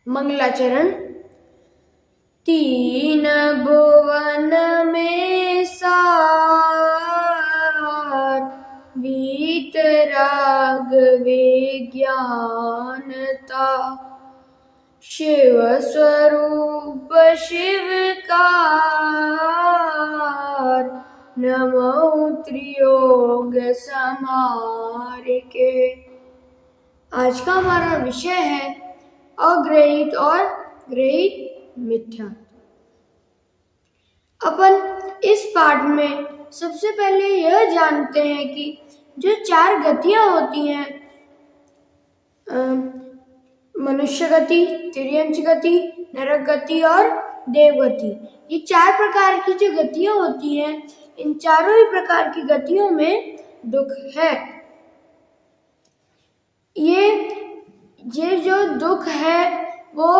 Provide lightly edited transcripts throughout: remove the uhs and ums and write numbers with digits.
मंगलाचरण। तीन भुवन में सार, वीतराग विज्ञानता। शिव स्वरूप शिवकार, नमो त्रियोग समारिके। आज का हमारा विषय है अग्रहित और ग्रहित मिथ्या। अपन इस पाठ में सबसे पहले यह जानते हैं कि जो चार गतियां होती हैं, मनुष्य गति, तिर्यंच गति, नरक गति और देव गति, ये चार प्रकार की जो गतियां होती हैं, इन चारों ही प्रकार की गतियों में दुख है। ये जो दुख है वो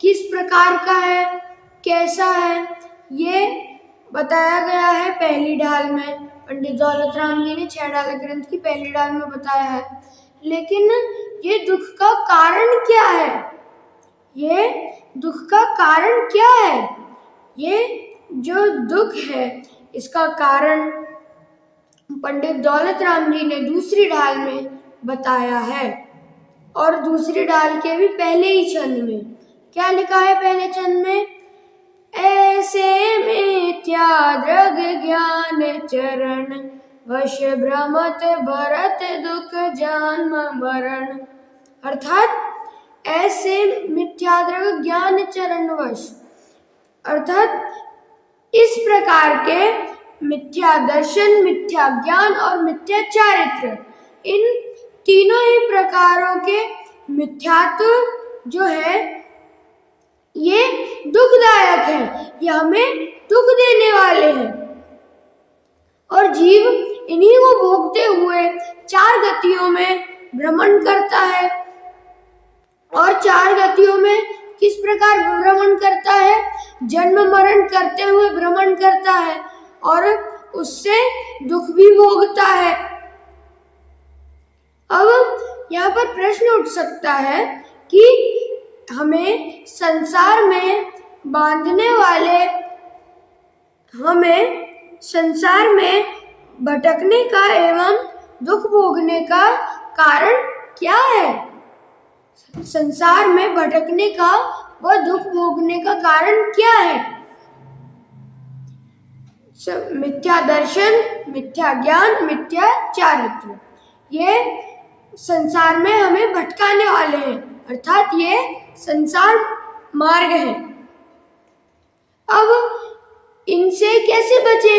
किस प्रकार का है, कैसा है, ये बताया गया है पहली डाल में। पंडित दौलत राम जी ने 6 डाल ग्रंथ की पहली डाल में बताया है। लेकिन ये दुख का कारण क्या है? ये दुख का कारण क्या है? ये जो दुख है इसका कारण पंडित दौलत राम जी ने दूसरी डाल में बताया है। और दूसरी डाल के भी पहले ही छंद में क्या लिखा है? पहले छंद में ऐसे मिथ्या दृग ज्ञान चरण, वश भ्रमत भरत दुख जन्म मरण। अर्थात ऐसे मिथ्या दृग ज्ञान चरण वश, अर्थात इस प्रकार के मिथ्या दर्शन, मिथ्या ज्ञान और मिथ्या चारित्र, इन तीनों ही प्रकारों के मिथ्यात्व जो है ये दुखदायक है, ये हमें दुख देने वाले हैं। और जीव इन्हीं को भोगते हुए चार गतियों में भ्रमण करता है। और चार गतियों में किस प्रकार भ्रमण करता है? जन्म मरण करते हुए भ्रमण करता है और उससे दुख भी भोगता है। अब यहाँ पर प्रश्न उठ सकता है कि हमें संसार में बांधने वाले, हमें संसार में भटकने का एवं दुख भोगने का कारण क्या है? संसार में भटकने का व दुख भोगने का कारण क्या है? मिथ्या दर्शन, मिथ्या ज्ञान, मिथ्या चारित्र, ये संसार में हमें भटकाने वाले हैं, अर्थात ये संसार मार्ग है। अब इनसे कैसे बचे?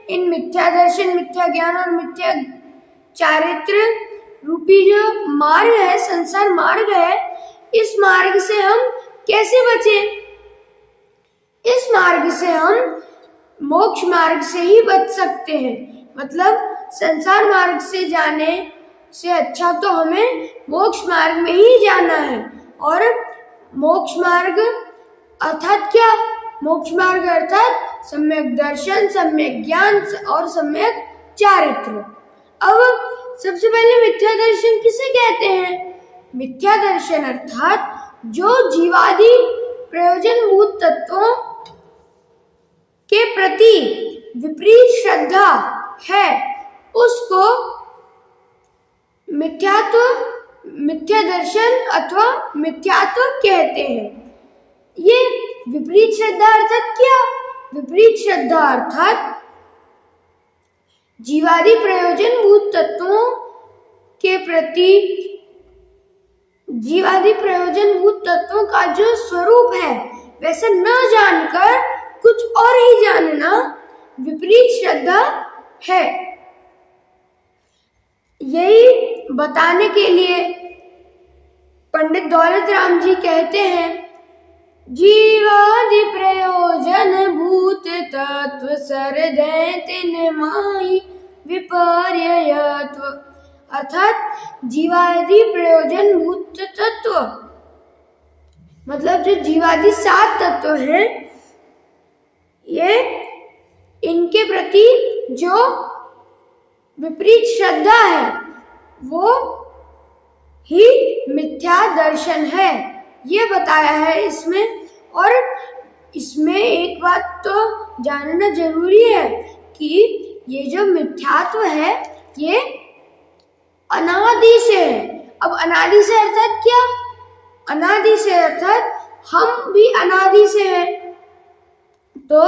इन मिथ्या दर्शन, मिथ्या ज्ञान और मिथ्या चारित्र रूपी जो मार्ग है, संसार मार्ग है, इस मार्ग से हम कैसे बचे? इस मार्ग से हम मोक्ष मार्ग से ही बच सकते हैं। मतलब संसार मार्ग से जाने से अच्छा तो हमें मोक्ष मार्ग में ही जाना है। और मोक्ष मार्ग अर्थात क्या? मोक्ष मार्ग अर्थात सम्यक दर्शन, सम्यक ज्ञान और सम्यक चारित्र। अब सबसे पहले मिथ्या दर्शन किसे कहते हैं? मिथ्या दर्शन अर्थात जो जीवादि प्रयोजनभूत तत्वों के प्रति विपरीत श्रद्धा है, उसको मिथ्या दर्शन अथवा मिथ्यात्व कहते हैं। ये विपरीत श्रद्धा अर्थात क्या? विपरीत श्रद्धा अर्थात जीवादि प्रयोजनभूत तत्वों के प्रति, जीवादि प्रयोजनभूत तत्वों का जो स्वरूप है वैसा न जानकर कुछ और ही जानना विपरीत श्रद्धा है। यही बताने के लिए पंडित दौलत राम जी कहते हैं, जीवादि प्रयोजन भूत तत्व सरदय तिन माही विपर्ययत्व। अर्थात जीवादि प्रयोजन भूत तत्व मतलब जो जीवादि 7 तत्व हैं, ये इनके प्रति जो विपरीत श्रद्धा है वो ही मिथ्या दर्शन है। ये बताया है इसमें। और इसमें एक बात तो जानना जरूरी है कि ये जो मिथ्यात्व है ये अनादि से है। अब अनादि से अर्थात क्या? अनादि से अर्थात हम भी अनादि से हैं। तो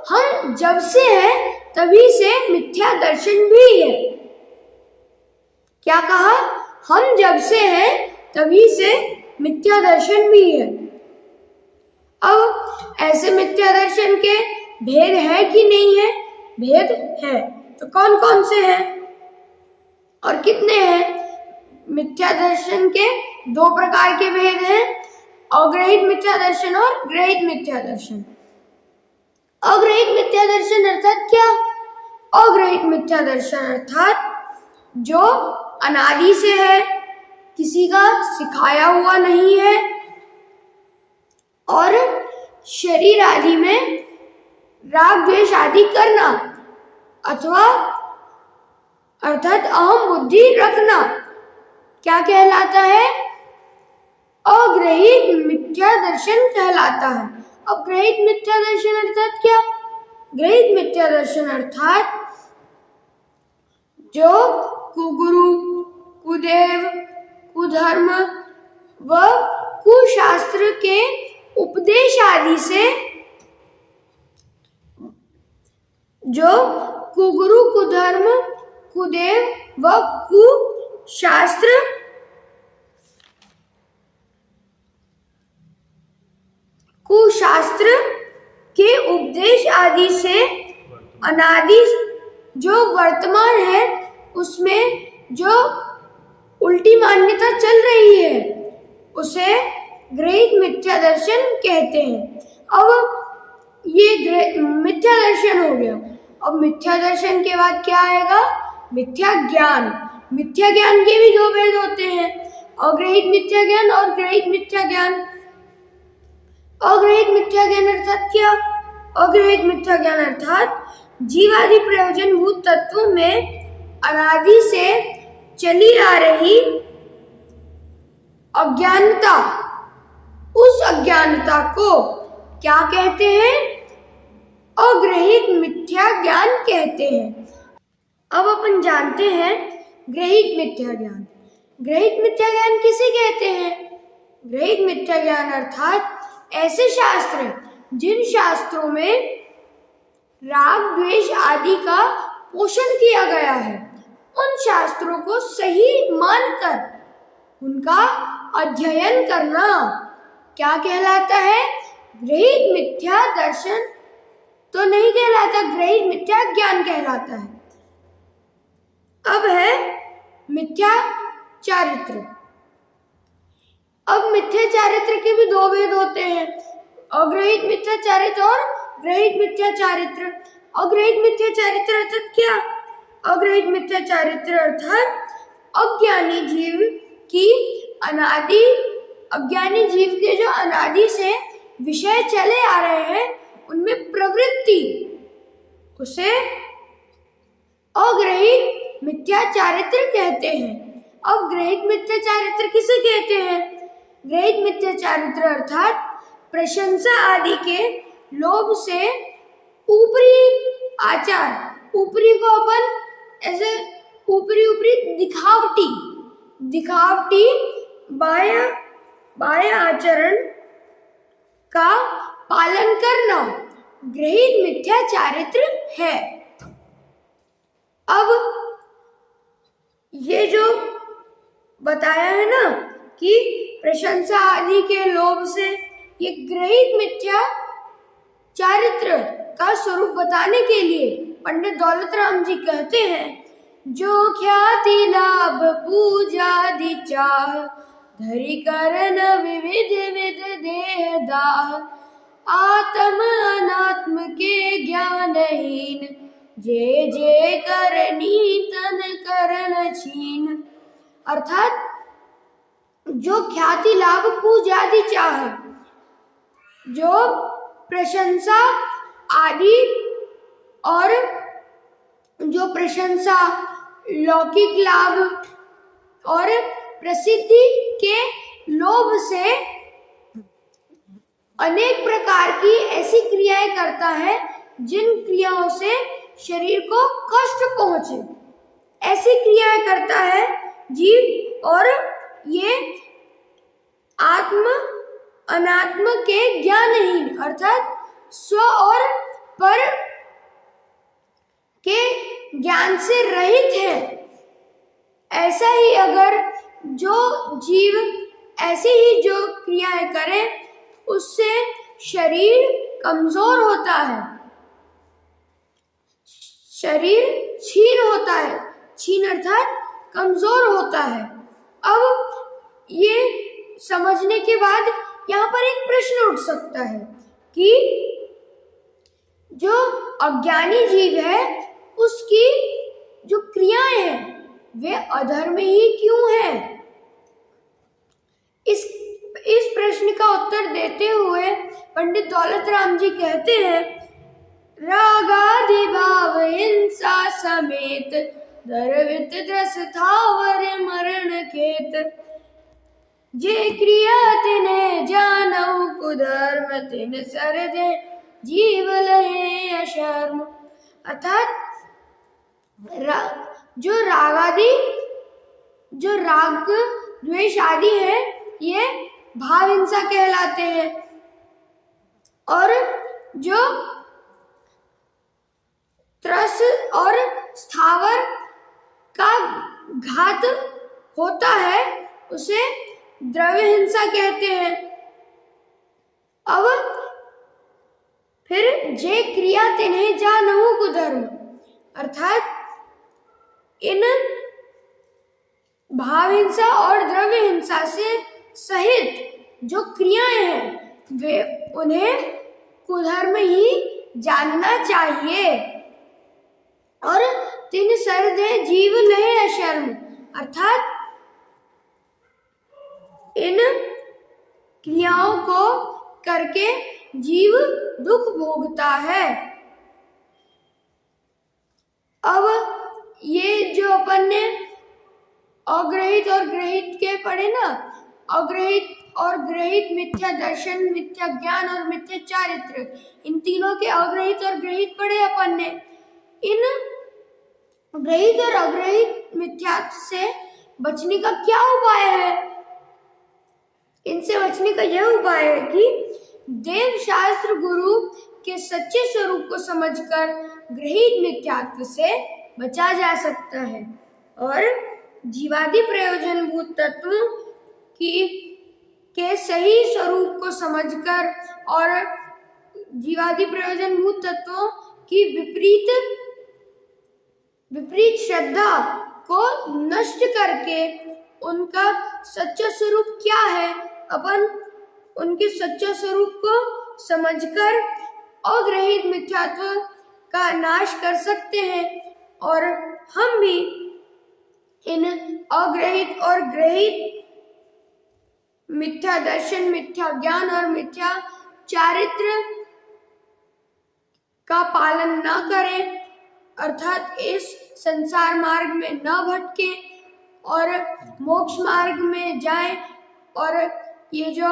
हम जब से हैं तभी से मिथ्या दर्शन भी है। क्या कहा? हम जब से हैं तभी से मिथ्या दर्शन भी है। अब ऐसे मिथ्या दर्शन के भेद है कि नहीं है? भेद है। तो कौन कौन से हैं और कितने हैं? मिथ्या दर्शन के दो प्रकार के भेद हैं, अग्रहित मिथ्या दर्शन और ग्रहित मिथ्या दर्शन। अग्रहित मिथ्या दर्शन अर्थात क्या? अग्रहित मिथ्या दर्शन अर्थात जो अनादि से है, किसी का सिखाया हुआ नहीं है और शरीर आदि में राग द्वेष आदि करना अथवा अर्थात अहम बुद्धि रखना क्या कहलाता है? अग्रहित मिथ्या दर्शन कहलाता है। अब ग्रहित मिथ्या दर्शन अर्थात क्या? ग्रहित मिथ्या दर्शन अर्थात जो कुगुरु, कुदेव, कुधर्म व कुशास्त्र के उपदेश आदि से, जो कुगुरु, कुधर्म, कुदेव व कुशास्त्र के उपदेश आदि से अनादि जो वर्तमान है उसमें जो उल्टी मान्यता चल रही है उसे ग्रहित मिथ्या दर्शन कहते हैं। अब ये मिथ्या दर्शन हो गया। अब मिथ्या दर्शन के बाद क्या आएगा? मिथ्या ज्ञान। मिथ्या ज्ञान के भी दो भेद होते हैं, अग्रहित मिथ्या ज्ञान और ग्रहित मिथ्या ज्ञान। अग्रहित मिथ्या ज्ञान अर्थात क्या? अग्रहित मिथ्या ज्ञान अर्थात जीवादि प्रयोजनभूत तत्वों में अनादि से चली आ रही अज्ञानता, उस अज्ञानता को क्या कहते हैं? अग्रहित मिथ्या ज्ञान कहते हैं। अब अपन जानते हैं ग्रहित मिथ्या ज्ञान। ग्रहित मिथ्या ज्ञान किसे कहते हैं? ग्रहित मिथ्या ज्ञान अर्थात ऐसे शास्त्र जिन शास्त्रों में राग द्वेष आदि का पोषण किया गया है, उन शास्त्रों को सही मानकर उनका अध्ययन करना क्या कहलाता है? ग्रहित मिथ्या दर्शन तो नहीं कहलाता, ग्रहित मिथ्या ज्ञान कहलाता है। अब है मिथ्या चारित्र। अब मिथ्या चारित्र के भी दो भेद होते हैं, अग्रहित मिथ्या चारित्र और ग्रहित मिथ्या चारित्र। अग्रहित मिथ्या चारित्र अर्थात क्या? अग्रहित मिथ्या चारित्र अर्थात अज्ञानी जीव की अनादि, अज्ञानी जीव के जो अनादि से विषय चले आ रहे हैं उनमें प्रवृत्ति, उसे अग्रहित मिथ्या चारित्र कहते हैं। अब ग्रहित मिथ्या चारित्र किसे कहते हैं? ग्रहित मिथ्या चारित्र अर्थात प्रशंसा आदि के लोभ से ऊपरी आचार, ऊपरी को अपन ऐसे ऊपरी ऊपरी दिखावटी बाह्य आचरण का पालन करना ग्रहित मिथ्या चारित्र है। अब ये जो बताया है ना कि प्रशंसा आदि के लोभ से, ये ग्रहित मिथ्या चारित्र का स्वरूप बताने के लिए पंडित दौलत राम जी कहते हैं, जो ख्याति लाभ पूजा दी चाह, धरि करन विविध विध देह दाह, आत्म अनात्म के ज्ञानहीन, जे जे करनी तन करन छीन। अर्थात जो ख्याति लाभ पूजा दी चाह, जो प्रशंसा आदि और जो प्रशंसा, लौकिक लाभ और प्रसिद्धि के लोभ से अनेक प्रकार की ऐसी क्रियाएं करता है जिन क्रियाओं से शरीर को कष्ट पहुंचे। ऐसी क्रियाएं करता है जीव और ये आत्म अनात्म के ज्ञानहीन अर्थात स्व और पर के ज्ञान से रहित है। ऐसा ही अगर जो जीव ऐसी ही जो क्रियाएं करे उससे शरीर कमजोर होता है, शरीर क्षीण होता है, क्षीण अर्थात कमजोर होता है। अब ये समझने के बाद यहाँ पर एक प्रश्न उठ सकता है कि जो अज्ञानी जीव है उसकी जो क्रियाएं हैं वे अधर्म ही क्यों है? इस प्रश्न का उत्तर देते हुए पंडित दौलत राम जी कहते हैं, रागादि भाव हिंसा समेत दर्वित द्रस थावर मरण खेत, जे क्रिया तिने जानऊ कुधर्म तिन सरदे जीव लहे अशर्म। अर्थात जो राग द्वेष आदि है ये भाव हिंसा कहलाते हैं और जो त्रस और स्थावर का घात होता है उसे द्रव्य हिंसा कहते हैं। अब फिर जे क्रिया तिन्हें जानहु कुधर्म अर्थात इन भाव हिंसा और द्रव्य हिंसा से सहित जो क्रियाएं हैं वे उन्हें कुधर्म ही जानना चाहिए। और तिन सरदे जीव लहे अशर्म अर्थात इन क्रियाओं को करके जीव दुख भोगता है। अब ये जो अपन ने अग्रहित और ग्रहित के पढ़े ना, अग्रहित और ग्रहित, मिथ्या दर्शन, मिथ्या ज्ञान और मिथ्या चारित्र, इन तीनों के अग्रहित और ग्रहित पढ़े अपन ने। इन ग्रहित और अग्रहित मिथ्यात्व से बचने का क्या उपाय है? इनसे बचने का यह उपाय है कि देव शास्त्र गुरु के सच्चे स्वरूप को समझकर ग्रहित मिथ्यात्व से बचा जा सकता है और जीवादि प्रयोजनभूत तत्व के सही स्वरूप को समझकर और जीवादि प्रयोजनभूत तत्वों की विपरीत श्रद्धा को नष्ट करके उनका सच्चा स्वरूप क्या है अपन उनके सच्चा स्वरूप को समझकर अग्रहित मिथ्यात्व का नाश कर सकते हैं और हम भी इन अग्रहित और ग्रहित मिथ्या दर्शन, मिथ्या ज्ञान और मिथ्या चारित्र का पालन न करें अर्थात इस संसार मार्ग में न भटके और मोक्ष मार्ग में जाएं और ये जो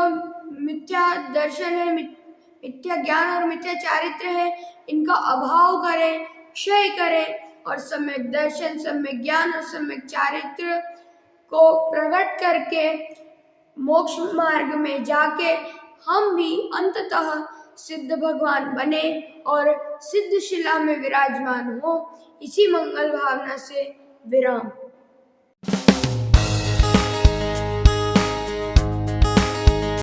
मिथ्या दर्शन है, मिथ्या ज्ञान और मिथ्या चारित्र है, इनका अभाव करें, क्षय करें और सम्यक दर्शन, सम्यक ज्ञान और सम्यक चारित्र को प्रकट करके मोक्ष मार्ग में जाके हम भी अंततः सिद्ध भगवान बने और सिद्ध शिला में विराजमान हो। इसी मंगल भावना से विराम।